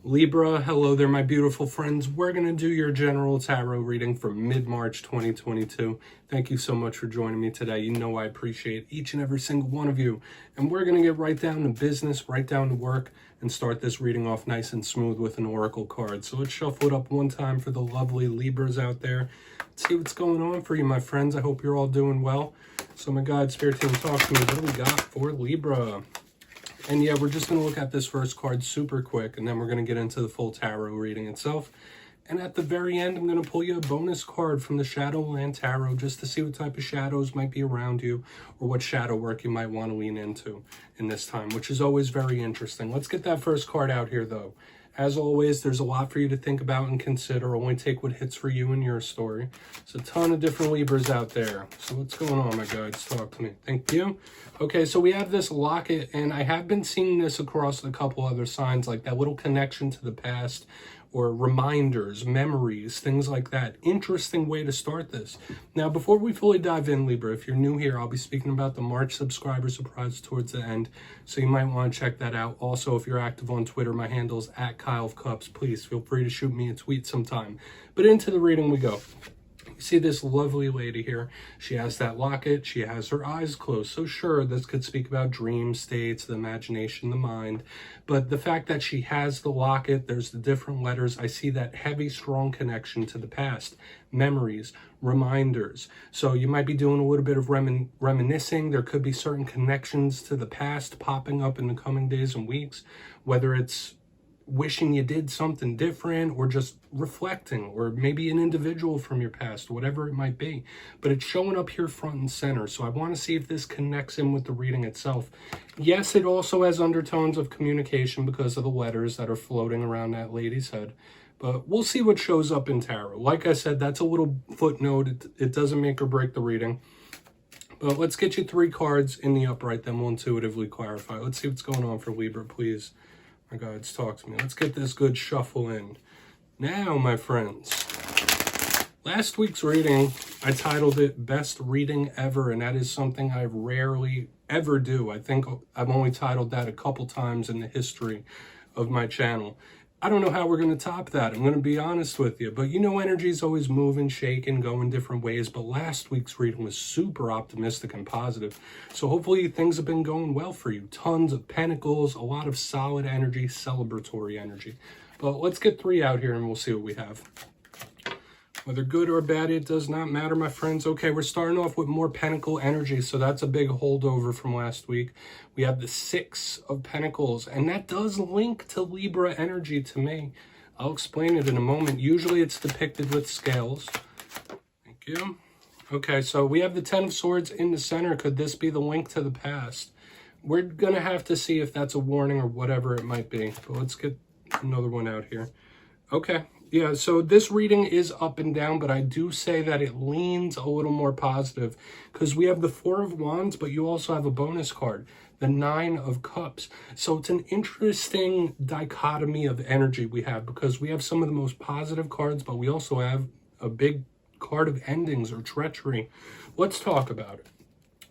Libra, hello there, my beautiful friends. We're going to do your general tarot reading for mid-March 2022. Thank you so much for joining me today. You know I appreciate each and every single one of you. And we're going to get right down to business, right down to work, and start this reading off nice and smooth with an oracle card. So let's shuffle it up one time for the lovely Libras out there. Let's see what's going on for you, my friends. I hope you're all doing well. So my God, Spirit Team, talk to me. What do we got for Libra? And yeah, we're just going to look at this first card super quick, and then we're going to get into the full tarot reading itself. And at the very end, I'm going to pull you a bonus card from the Shadowland Tarot just to see what type of shadows might be around you or what shadow work you might want to lean into in this time, which is always very interesting. Let's get that first card out here, though. As always, there's a lot for you to think about and consider. Only take what hits for you in your story. There's a ton of different Libras out there. So what's going on, my guides? Talk to me. Thank you. Okay, so we have this locket, and I have been seeing this across a couple other signs, like that little connection to the past, or reminders, memories, things like that. Interesting way to start this. Now, before we fully dive in, Libra, if you're new here, I'll be speaking about the March subscriber surprise towards the end, so you might want to check that out. Also, if you're active on Twitter, my handle is @KyleofCups. Please feel free to shoot me a tweet sometime. But into the reading we go. You see this lovely lady here. She has that locket. She has her eyes closed. So sure, this could speak about dream states, the imagination, the mind. But the fact that she has the locket, there's the different letters. I see that heavy, strong connection to the past, memories, reminders. So you might be doing a little bit of reminiscing. There could be certain connections to the past popping up in the coming days and weeks, whether it's wishing you did something different or just reflecting, or maybe an individual from your past, whatever it might be. But it's showing up here front and center. So I want to see if this connects in with the reading itself. Yes, it also has undertones of communication because of the letters that are floating around that lady's head. But we'll see what shows up in tarot. Like I said, that's a little footnote. It doesn't make or break the reading. But let's get you 3 cards in the upright, then we'll intuitively clarify. Let's see what's going on for Libra, please. My guides, talk to me. Let's get this good shuffle in. Now, my friends, last week's reading, I titled it Best Reading Ever, and that is something I rarely ever do. I think I've only titled that a couple times in the history of my channel. I don't know how we're going to top that. I'm going to be honest with you. But you know, energy is always moving, shaking, going different ways. But last week's reading was super optimistic and positive. So hopefully things have been going well for you. Tons of pentacles, a lot of solid energy, celebratory energy. But let's get 3 out here and we'll see what we have. Whether good or bad, it does not matter, my friends. Okay, we're starting off with more pentacle energy, so that's a big holdover from last week. We have the 6 of Pentacles, and that does link to Libra energy to me. I'll explain it in a moment. Usually it's depicted with scales. Thank you. Okay, so we have the 10 of Swords in the center. Could this be the link to the past? We're going to have to see if that's a warning or whatever it might be. But let's get another one out here. Okay. Yeah, so this reading is up and down, but I do say that it leans a little more positive because we have the 4 of Wands, but you also have a bonus card, the 9 of Cups. So it's an interesting dichotomy of energy we have because we have some of the most positive cards, but we also have a big card of endings or treachery. Let's talk about it.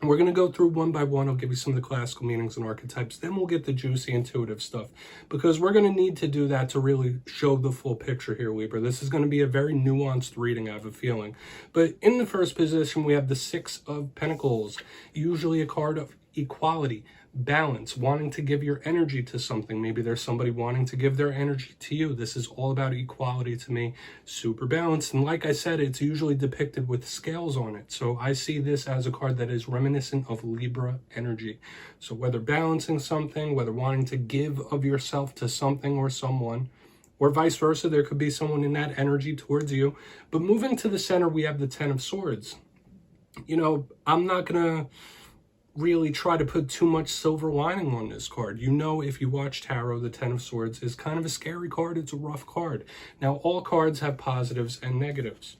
We're going to go through one by one. I'll give you some of the classical meanings and archetypes. Then we'll get the juicy intuitive stuff because we're going to need to do that to really show the full picture here, Libra. This is going to be a very nuanced reading, I have a feeling. But in the first position, we have the 6 of Pentacles, usually a card of equality, balance, wanting to give your energy to something. Maybe there's somebody wanting to give their energy to you. This is all about equality to me. Super balanced. And like I said, it's usually depicted with scales on it. So I see this as a card that is reminiscent of Libra energy. So whether balancing something, whether wanting to give of yourself to something or someone, or vice versa, there could be someone in that energy towards you. But moving to the center, we have the 10 of Swords. You know, I'm not going to really try to put too much silver lining on this card. You know, if you watch tarot, the 10 of Swords is kind of a scary card. It's a rough card. Now, all cards have positives and negatives.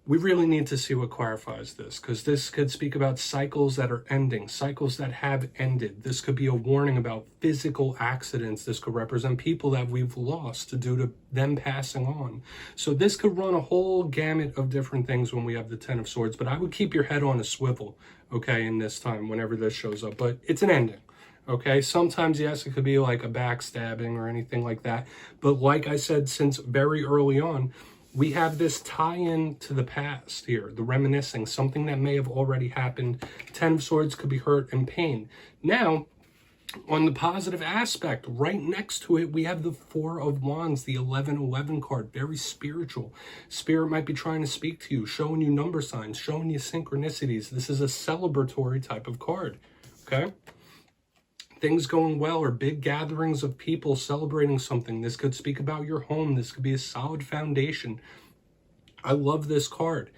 We really need to see what clarifies this, because this could speak about cycles that are ending, cycles that have ended. This could be a warning about physical accidents. This could represent people that we've lost due to them passing on. So this could run a whole gamut of different things when we have the 10 of Swords, but I would keep your head on a swivel, okay, in this time, whenever this shows up. But it's an ending. Okay, sometimes, yes, it could be like a backstabbing or anything like that. But like I said, since very early on, we have this tie-in to the past here, the reminiscing, something that may have already happened. Ten of Swords could be hurt and pain. Now, on the positive aspect, right next to it, we have the Four of Wands, the 1111 card, very spiritual. Spirit might be trying to speak to you, showing you number signs, showing you synchronicities. This is a celebratory type of card, okay? Things going well or big gatherings of people celebrating something. This could speak about your home. This could be a solid foundation. I love this card.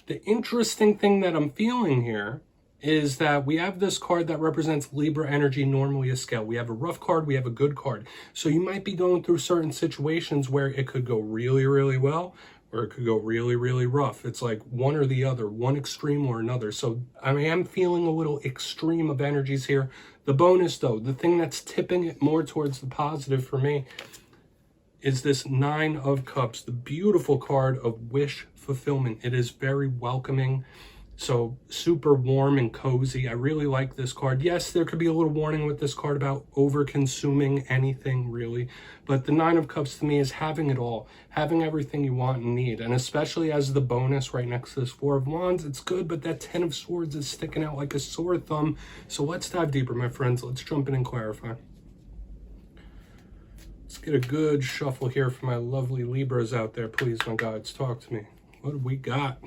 The interesting thing that I'm feeling here is that we have this card that represents Libra energy, normally a scale. We have a rough card, we have a good card. So you might be going through certain situations where it could go really, really well, or it could go really, really rough. It's like one or the other, one extreme or another. So I am feeling a little extreme of energies here. The bonus though, the thing that's tipping it more towards the positive for me is this Nine of Cups, the beautiful card of wish fulfillment. It is very welcoming. So super warm and cozy. I really like this card. Yes, there could be a little warning with this card about over consuming anything really. But the Nine of Cups to me is having it all, having everything you want and need. And especially as the bonus right next to this Four of Wands, it's good, but that Ten of Swords is sticking out like a sore thumb. So let's dive deeper, my friends. Let's jump in and clarify. Let's get a good shuffle here for my lovely Libras out there. Please, my guides, talk to me. What do we got?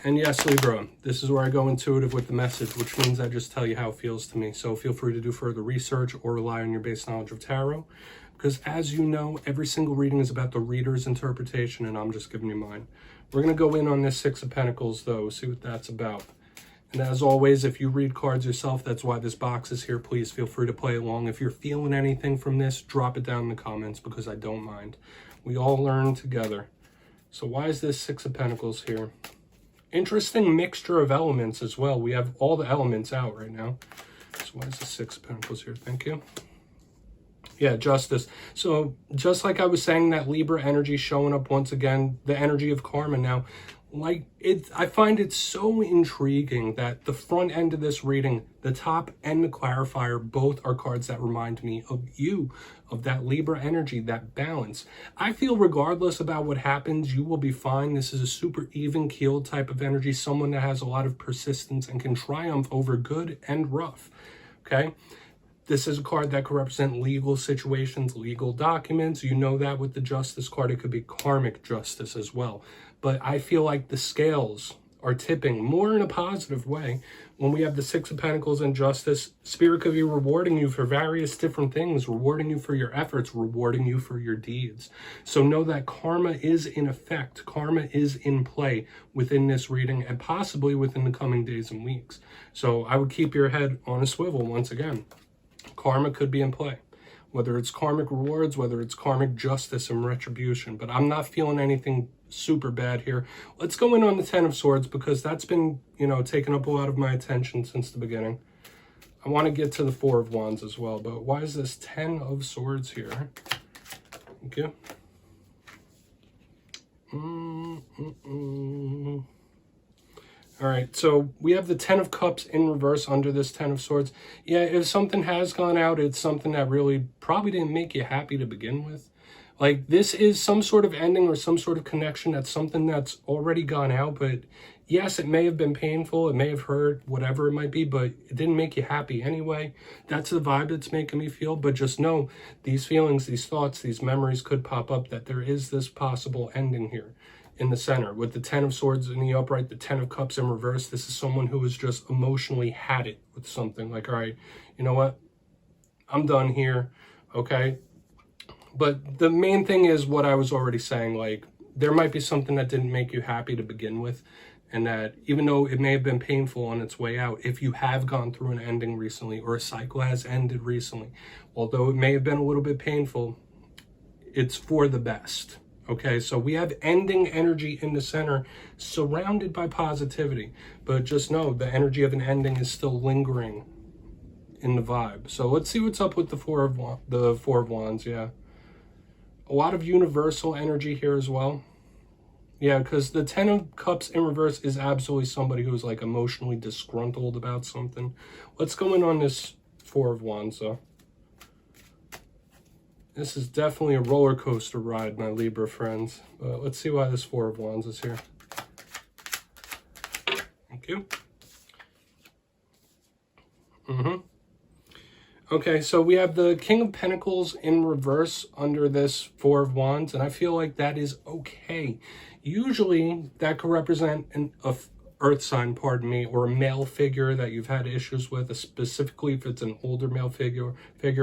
And yes, Libra, this is where I go intuitive with the message, which means I just tell you how it feels to me. So feel free to do further research or rely on your base knowledge of tarot. Because as you know, every single reading is about the reader's interpretation, and I'm just giving you mine. We're going to go in on this Six of Pentacles, though, see what that's about. And as always, if you read cards yourself, that's why this box is here. Please feel free to play along. If you're feeling anything from this, drop it down in the comments, because I don't mind. We all learn together. So why is this Six of Pentacles here? Interesting mixture of elements as well. We have all the elements out right now. So why is the Six of Pentacles here? Thank you. Yeah, Justice. So just like I was saying, that Libra energy showing up once again, the energy of karma now. Like I find it so intriguing that the front end of this reading, the top and the clarifier, both are cards that remind me of you, of that Libra energy, that balance. I feel regardless about what happens, you will be fine. This is a super even-keeled type of energy, someone that has a lot of persistence and can triumph over good and rough, okay? This is a card that could represent legal situations, legal documents. You know that with the Justice card, it could be karmic justice as well. But I feel like the scales are tipping more in a positive way. When we have the Six of Pentacles and Justice, Spirit could be rewarding you for various different things, rewarding you for your efforts, rewarding you for your deeds. So know that karma is in effect. Karma is in play within this reading and possibly within the coming days and weeks. So I would keep your head on a swivel once again. Karma could be in play. Whether it's karmic rewards, whether it's karmic justice and retribution. But I'm not feeling anything super bad here. Let's go in on the Ten of Swords, because that's been, taking up a lot of my attention since the beginning. I want to get to the Four of Wands as well, but why is this Ten of Swords here? Thank you. All right, so we have the Ten of Cups in reverse under this Ten of Swords. Yeah, if something has gone out, it's something that really probably didn't make you happy to begin with. Like, this is some sort of ending or some sort of connection. That's something that's already gone out, but yes, it may have been painful, it may have hurt, whatever it might be, but it didn't make you happy anyway. That's the vibe that's making me feel. But just know, these feelings, these thoughts, these memories could pop up, that there is this possible ending here in the center. With the Ten of Swords in the upright, the Ten of Cups in reverse, this is someone who has just emotionally had it with something. Like, all right, you know what? I'm done here, okay? But the main thing is what I was already saying, like, there might be something that didn't make you happy to begin with, and that even though it may have been painful on its way out, if you have gone through an ending recently, or a cycle has ended recently, although it may have been a little bit painful, it's for the best. Okay, so we have ending energy in the center, surrounded by positivity. But just know, the energy of an ending is still lingering in the vibe. So let's see what's up with the Four of Wands, yeah. A lot of universal energy here as well. Yeah, because the Ten of Cups in reverse is absolutely somebody who's like emotionally disgruntled about something. Let's go in on this Four of Wands, though. This is definitely a roller coaster ride, my Libra friends. But let's see why this Four of Wands is here. Thank you. Okay, so we have the King of Pentacles in reverse under this Four of Wands, and I feel like that is okay. Usually, that could represent a earth sign, pardon me, or a male figure that you've had issues with, specifically if it's an older male figure.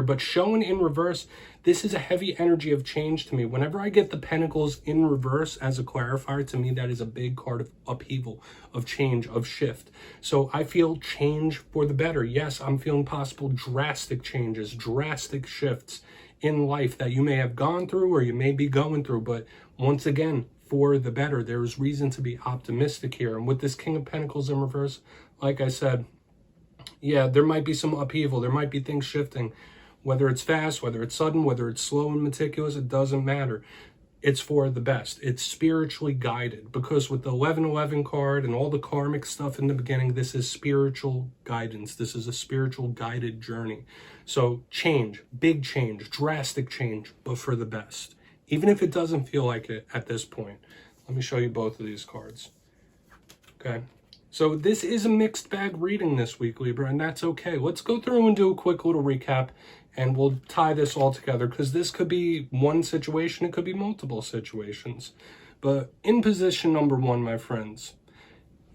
But shown in reverse, this is a heavy energy of change to me. Whenever I get the Pentacles in reverse as a clarifier, to me that is a big card of upheaval, of change, of shift. So I feel change for the better. Yes, I'm feeling possible drastic changes, drastic shifts in life that you may have gone through or you may be going through. But once again, for the better. There is reason to be optimistic here. And with this King of Pentacles in reverse, like I said, yeah, there might be some upheaval. There might be things shifting. Whether it's fast, whether it's sudden, whether it's slow and meticulous, it doesn't matter. It's for the best. It's spiritually guided, because with the 1111 card and all the karmic stuff in the beginning, this is spiritual guidance. This is a spiritual guided journey. So change, big change, drastic change, but for the best. Even if it doesn't feel like it at this point. Let me show you both of these cards. Okay. So this is a mixed bag reading this week, Libra, and that's okay. Let's go through and do a quick little recap, and we'll tie this all together, because this could be one situation, it could be multiple situations. But in position number one, my friends,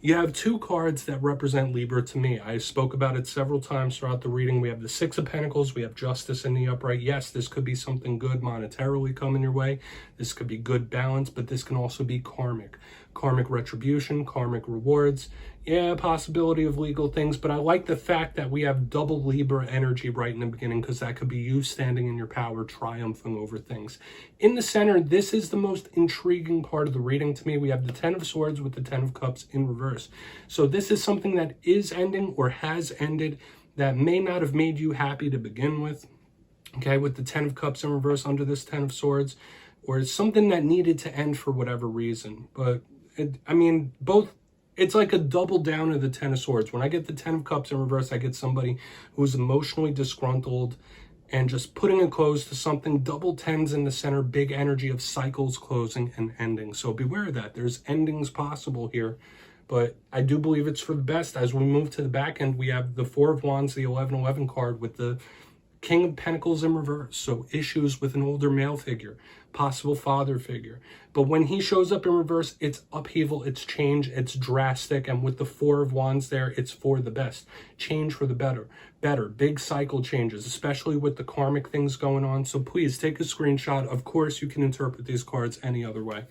you have two cards that represent Libra to me. I spoke about it several times throughout the reading. We have the Six of Pentacles. We have Justice in the upright. Yes, this could be something good monetarily coming your way. This could be good balance, but this can also be karmic. Karmic retribution, karmic rewards. Yeah, possibility of legal things, but I like the fact that we have double Libra energy right in the beginning, because that could be you standing in your power, triumphing over things. In the center, this is the most intriguing part of the reading to me. We have the Ten of Swords with the Ten of Cups in reverse. So this is something that is ending or has ended that may not have made you happy to begin with. Okay, with the Ten of Cups in reverse under this Ten of Swords, or it's something that needed to end for whatever reason. But both. It's like a double down of the Ten of Swords. When I get the Ten of Cups in reverse, I get somebody who's emotionally disgruntled and just putting a close to something. Double tens in the center, big energy of cycles closing and ending. So beware of that. There's endings possible here, but I do believe it's for the best. As we move to the back end, we have the Four of Wands, the 1111 card with the King of Pentacles in reverse. So issues with an older male figure, possible father figure. But when he shows up in reverse, it's upheaval, it's change, it's drastic. And with the Four of Wands there, it's for the best. Change for the better. Big cycle changes, especially with the karmic things going on. So please take a screenshot. Of course, you can interpret these cards any other way.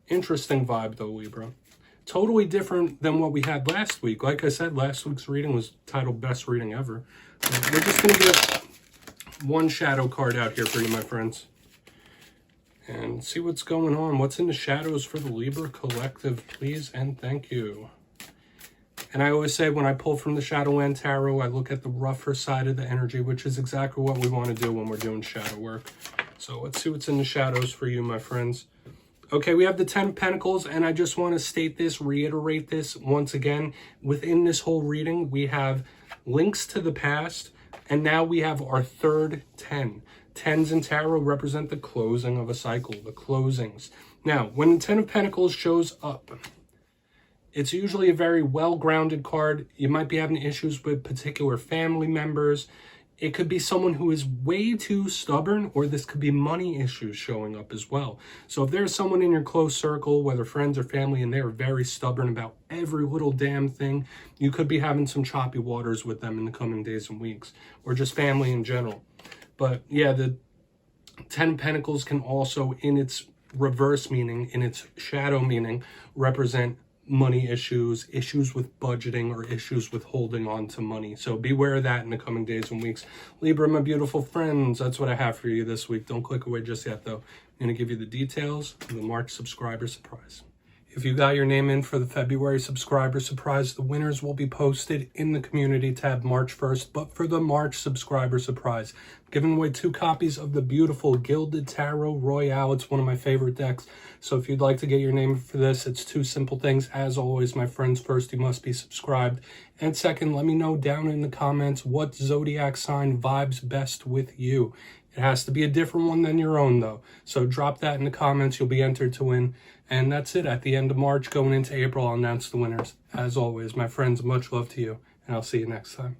Interesting vibe though, Libra. Totally different than what we had last week. Like I said, last week's reading was titled Best Reading Ever. We're just going to get one shadow card out here for you, my friends, and see what's going on. What's in the shadows for the Libra collective, please and thank you. And I always say, when I pull from the Shadowland Tarot, I look at the rougher side of the energy, which is exactly what we want to do when we're doing shadow work. So let's see what's in the shadows for you, my friends. Okay, we have the Ten of Pentacles, and I just want to state this, reiterate this once again. Within this whole reading, we have links to the past, and now we have our third 10. Tens in tarot represent the closing of a cycle, the closings. Now, when the Ten of Pentacles shows up, it's usually a very well-grounded card. You might be having issues with particular family members. It could be someone who is way too stubborn, or this could be money issues showing up as well. So if there's someone in your close circle, whether friends or family, and they're very stubborn about every little damn thing, you could be having some choppy waters with them in the coming days and weeks, or just family in general. But yeah, the Ten of Pentacles can also, in its reverse meaning, in its shadow meaning, represent money issues, issues with budgeting, or issues with holding on to money. So beware of that in the coming days and weeks. Libra, my beautiful friends, that's what I have for you this week. Don't click away just yet, though. I'm going to give you the details of the March subscriber surprise. If you got your name in for the February subscriber surprise, the winners will be posted in the community tab March 1st. But for the March subscriber surprise, I'm giving away 2 copies of the beautiful Gilded Tarot Royale. It's one of my favorite decks. So if you'd like to get your name for this, it's 2 simple things. As always, my friends, first, you must be subscribed. And second, let me know down in the comments what zodiac sign vibes best with you. It has to be a different one than your own, though. So drop that in the comments. You'll be entered to win. And that's it. At the end of March, going into April, I'll announce the winners. As always, my friends, much love to you, and I'll see you next time.